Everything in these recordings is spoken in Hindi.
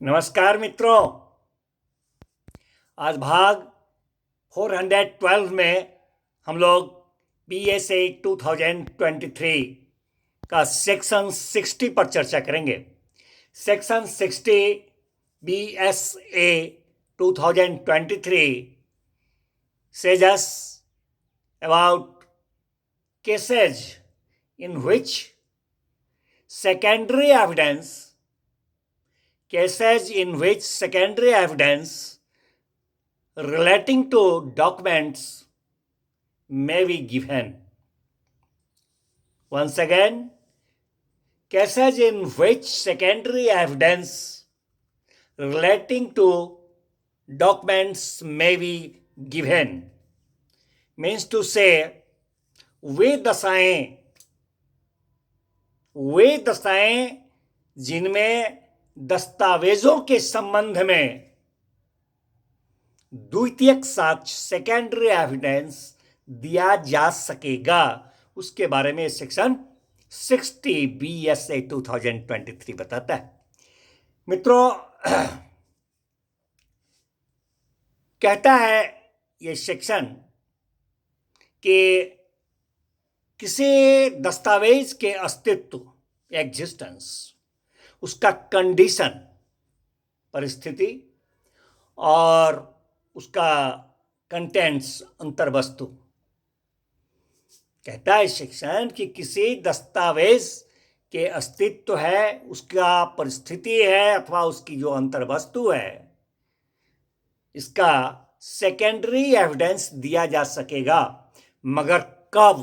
नमस्कार मित्रों। आज भाग 412 में हम लोग BSA 2023 का सेक्शन 60 पर चर्चा करेंगे। Section 60 BSA 2023 says us about cases in which secondary evidence relating to documents may be given. Once again, cases in which secondary evidence relating to documents may be given means to say वे दशाएं जिनमें दस्तावेजों के संबंध में द्वितीयक साक्ष्य सेकेंडरी एविडेंस दिया जा सकेगा, उसके बारे में सेक्शन 60 BSA 2023 बताता है। मित्रों, कहता है ये सेक्शन कि किसी दस्तावेज के अस्तित्व एग्जिस्टेंस, उसका कंडीशन परिस्थिति और उसका कंटेंट्स अंतर्वस्तु, कहता है सेक्शन कि किसी दस्तावेज के अस्तित्व है, उसका परिस्थिति है अथवा उसकी जो अंतर्वस्तु है, इसका सेकेंडरी एविडेंस दिया जा सकेगा, मगर कब,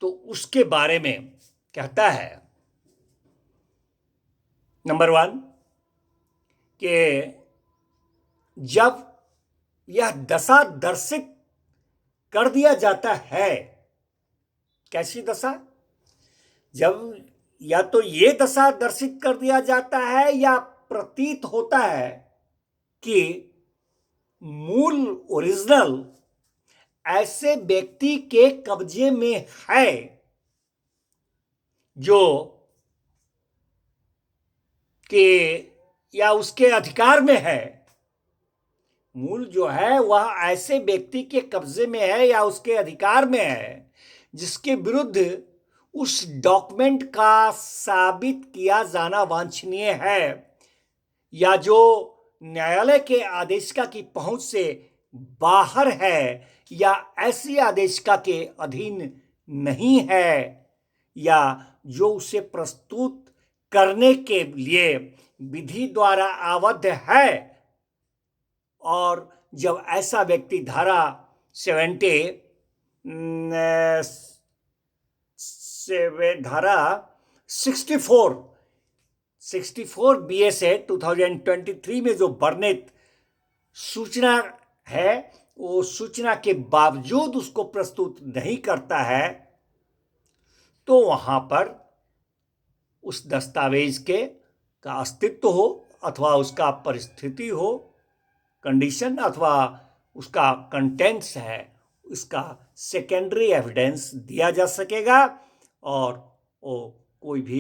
तो उसके बारे में कहता है। नंबर 1 कि जब यह दशा दर्शित कर दिया जाता है। कैसी दशा? जब या तो ये दशा दर्शित कर दिया जाता है या प्रतीत होता है कि मूल ओरिजिनल ऐसे व्यक्ति के कब्जे में है जो कि या उसके अधिकार में है। मूल जो है वह ऐसे व्यक्ति के कब्जे में है या उसके अधिकार में है जिसके विरुद्ध उस डॉक्यूमेंट का साबित किया जाना वांछनीय है, या जो न्यायालय के आदेशिका की पहुंच से बाहर है, या ऐसी आदेशिका के अधीन नहीं है, या जो उसे प्रस्तुत करने के लिए विधि द्वारा आबद्ध है। और जब ऐसा व्यक्ति धारा 64 BSA 2023 में जो वर्णित सूचना है, वो सूचना के बावजूद उसको प्रस्तुत नहीं करता है, तो वहां पर उस दस्तावेज का अस्तित्व हो अथवा उसका परिस्थिति हो, कंडीशन अथवा उसका कंटेंट्स है, इसका सेकेंडरी एविडेंस दिया जा सकेगा और वो कोई भी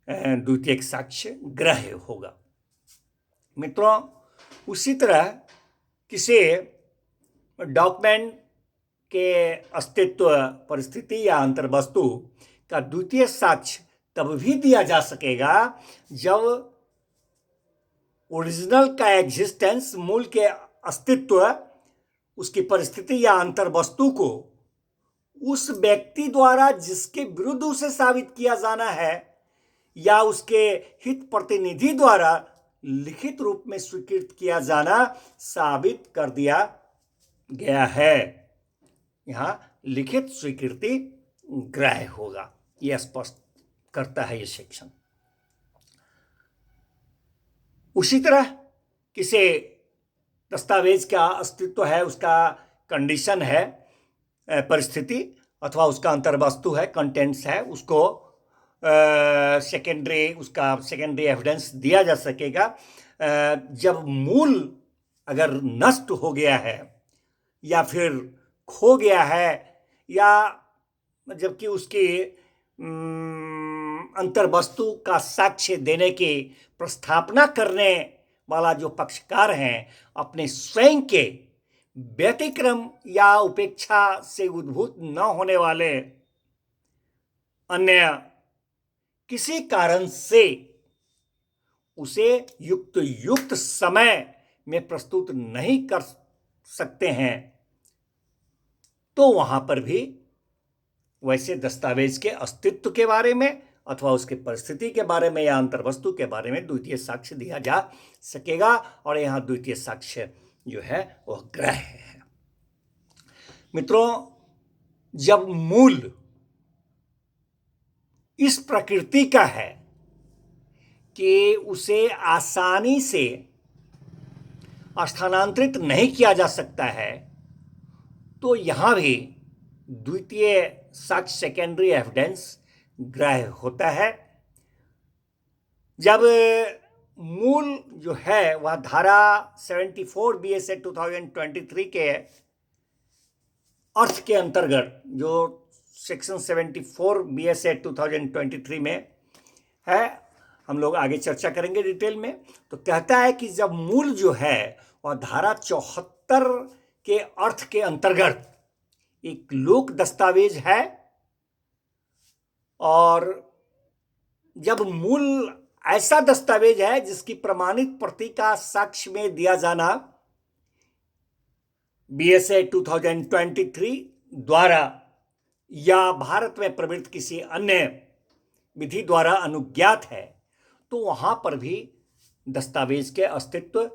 द्वितीयक साक्ष्य ग्राह्य होगा। मित्रों, उसी तरह किसी डॉक्यूमेंट के अस्तित्व, परिस्थिति या अंतर्वस्तु का द्वितीय साक्ष्य तब भी दिया जा सकेगा जब ओरिजिनल का एग्जिस्टेंस, मूल के अस्तित्व, उसकी परिस्थिति या अंतर्वस्तु को उस व्यक्ति द्वारा जिसके विरुद्ध उसे साबित किया जाना है या उसके हित प्रतिनिधि द्वारा लिखित रूप में स्वीकृत किया जाना साबित कर दिया गया है। यहां लिखित स्वीकृति ग्राह्य होगा, यह स्पष्ट करता है ये सेक्शन। उसी तरह किसी दस्तावेज का अस्तित्व है, उसका कंडीशन है, परिस्थिति अथवा उसका अंतर्वस्तु है, कंटेंट्स है, उसको उसका सेकेंडरी एविडेंस दिया जा सकेगा जब मूल अगर नष्ट हो गया है या फिर खो गया है, या जबकि उसकी अंतर्वस्तु का साक्ष्य देने की प्रस्थापना करने वाला जो पक्षकार है अपने स्वयं के व्यतिक्रम या उपेक्षा से उद्भूत न होने वाले अन्य किसी कारण से उसे युक्त युक्त समय में प्रस्तुत नहीं कर सकते हैं, तो वहां पर भी वैसे दस्तावेज के अस्तित्व के बारे में अथवा उसके परिस्थिति के बारे में या अंतर्वस्तु के बारे में द्वितीय साक्ष्य दिया जा सकेगा। और यहां द्वितीय साक्ष्य जो है वह ग्रह है। मित्रों, जब मूल इस प्रकृति का है कि उसे आसानी से स्थानांतरित नहीं किया जा सकता है, तो यहां भी द्वितीय साक्ष्य सेकेंडरी एविडेंस ग्राह्य होता है। जब मूल जो है वह धारा 74 BSA 2023 के अर्थ के अंतर्गत, जो सेक्शन 74 BSA 2023 में है, हम लोग आगे चर्चा करेंगे डिटेल में। तो कहता है कि जब मूल जो है वह धारा 74 के अर्थ के अंतर्गत एक लोक दस्तावेज है, और जब मूल ऐसा दस्तावेज है जिसकी प्रमाणित प्रति का साक्ष्य में दिया जाना BSA 2023 द्वारा या भारत में प्रवृत्त किसी अन्य विधि द्वारा अनुज्ञात है, तो वहां पर भी दस्तावेज के अस्तित्व,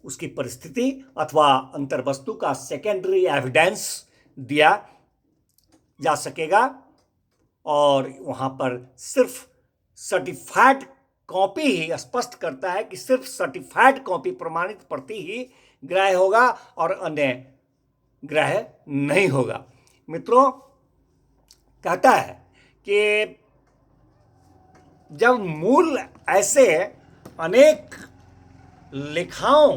उसकी परिस्थिति अथवा अंतर्वस्तु का सेकेंडरी एविडेंस दिया जा सकेगा। और वहां पर सिर्फ सर्टिफाइड कॉपी ही स्पष्ट करता है कि सिर्फ सर्टिफाइड कॉपी, प्रमाणित प्रति ही ग्राह्य होगा और अन्य ग्राह्य नहीं होगा। मित्रों, कहता है कि जब मूल ऐसे अनेक लेखाओं,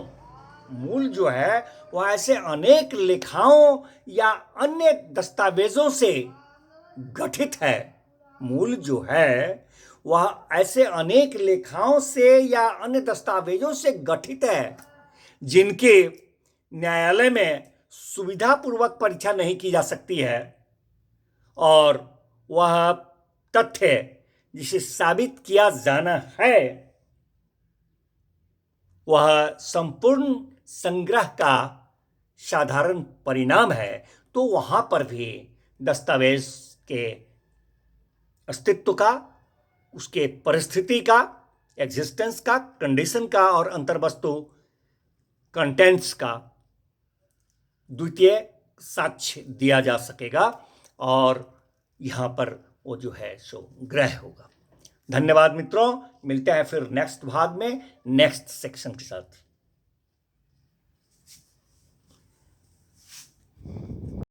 मूल जो है वह ऐसे अनेक लेखाओं या अन्य दस्तावेजों से गठित है, मूल जो है वह ऐसे अनेक लेखाओं से या अन्य दस्तावेजों से गठित है जिनके न्यायालय में सुविधापूर्वक परीक्षा नहीं की जा सकती है, और वह तथ्य जिसे साबित किया जाना है वह संपूर्ण संग्रह का साधारण परिणाम है, तो वहां पर भी दस्तावेज के अस्तित्व का, उसके परिस्थिति का, एग्जिस्टेंस का, कंडीशन का और अंतर्वस्तु कंटेंट्स का द्वितीय साक्ष्य दिया जा सकेगा, और यहां पर वो जो है सो ग्रह होगा। धन्यवाद मित्रों, मिलते हैं फिर नेक्स्ट भाग में नेक्स्ट सेक्शन के साथ।